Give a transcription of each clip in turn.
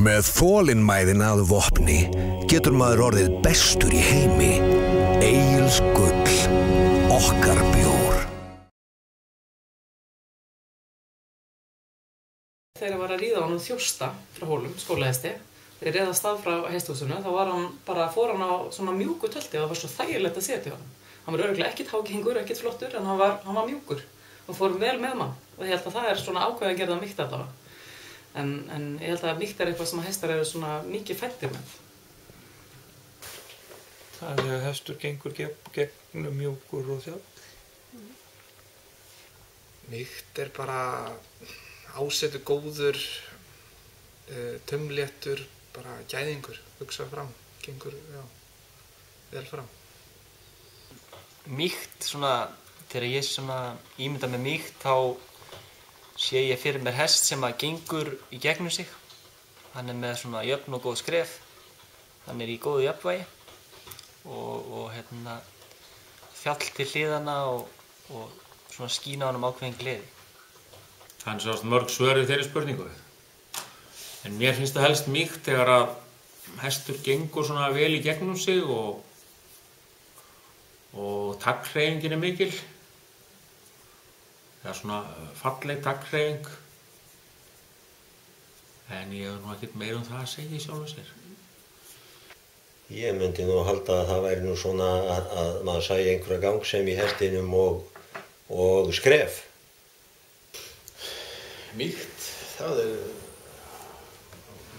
Með þolinmæðina að vopni getur maður orðið bestur í heimi. Egils gull, okkar bjór. Þegar var að ríða á honum Þjósta frá Hólum, skólahesti, þegar ég réðast af frá hesthúsinu, þá fór hann á svona mjúku tölti og það var svo þægilegt að setja á hann. Hann var örugglega ekkert hágengur, ekkert flottur, en hann var mjúkur og fór vel með mann. Og ég held að það er svona ákveðið að gera það mýkt allavega. En ég held að mýkt er eitthvað sem hestar eru svona mikið fæddir með. Það er þegar hestur gengur gegnum mjúkur og þjáll. Mýkt er bara ásetu góður, taumléttur, bara gæðingur, hugsa fram, gengur vel fram. Mýkt, svona, þegar ég svona ímynda með mýkt, þá sé ég fyrir mér hest sem að gengur í gegnum sig. Hann er með svona jöfn og góð skref, hann er í góðu jafnvægi og fjall til hliðana og svona skína á honum ákveðin gleði. Hann sást mörg svör í þeirri spurningu. En mér finnst það helst mýkt þegar að hestur gengur svona vel í gegnum sig og taglhreyfingin er mikil. Það er svona falleg taglhreyfing. En ég hef nú ekkert meira það að segja í sjálfu sér. Ég myndi nú halda að það væri nú svona að maður sæi einhverja gangsemi í hestinum og skref. Mýkt, það er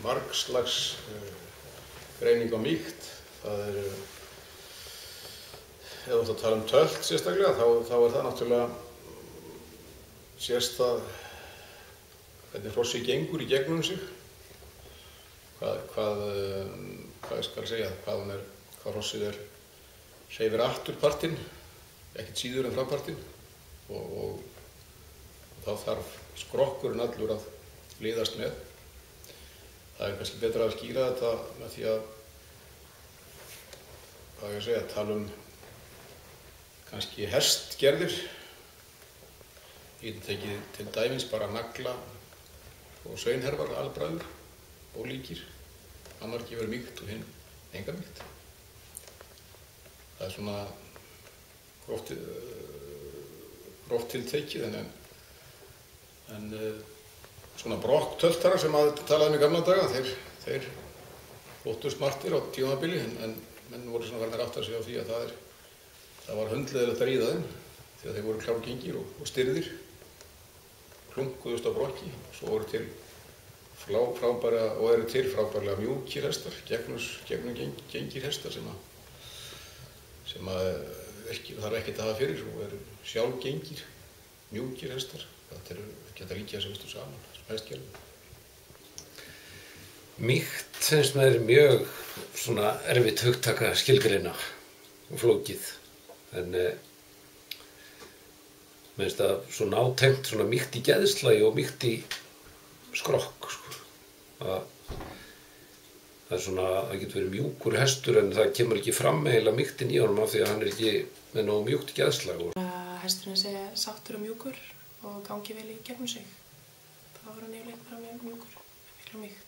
margslags greining á mýkt. Það er, ef þú ætti að tala tölt sérstaklega, þá er það náttúrulega sést það hvernig hrossi gengur í gegnum sig. Hvað skal segja, hvað hrossið hreyfir afturpartinn, ekkert síður en frampartinn og þá þarf skrokkurinn allur að liðast með. Það er kannski betra að skýra þetta með því að, tala kannski hestgerðir. Ég get tekið til dæmis bara nagla og sveinherfar, albræður, ólíkir. Annar gefur mýkt og hinn enga mýkt. Það er svona gróft tiltekið en svona brokktöltarar sem að talaði í gamla daga, þeir flottu smartir á tímabili en menn voru svona farnir átt að segja á því að það var hundleiðilegt að ríða þeim því að þeir voru klárgengir og stirðir, klunkuðust á brokki. Svo voru til frábærlega mjúkir hestar, gegnum gengir hestar sem þarf ekkert að hafa fyrir og eru sjálfgengir, mjúkir hestar. Það geta ríkja sem vistu saman, sem hestgerðum. Mýkt finnst mér mjög svona erfitt hugtaka skilgreina og flókið. En mér finnst það svo nátengt svona mýkt í geðslagi og mýkt í skrokk. Það er svona, það getur verið mjúkur hestur en það kemur ekki fram eiginlega mýktin í honum af því að hann er ekki með nógu mjúkt geðslag. Hesturinn sé sáttur og mjúkur og gangi vel í gegnum sig. Þá er hann yfirleitt bara mjög mjúkur, mikla mýkt.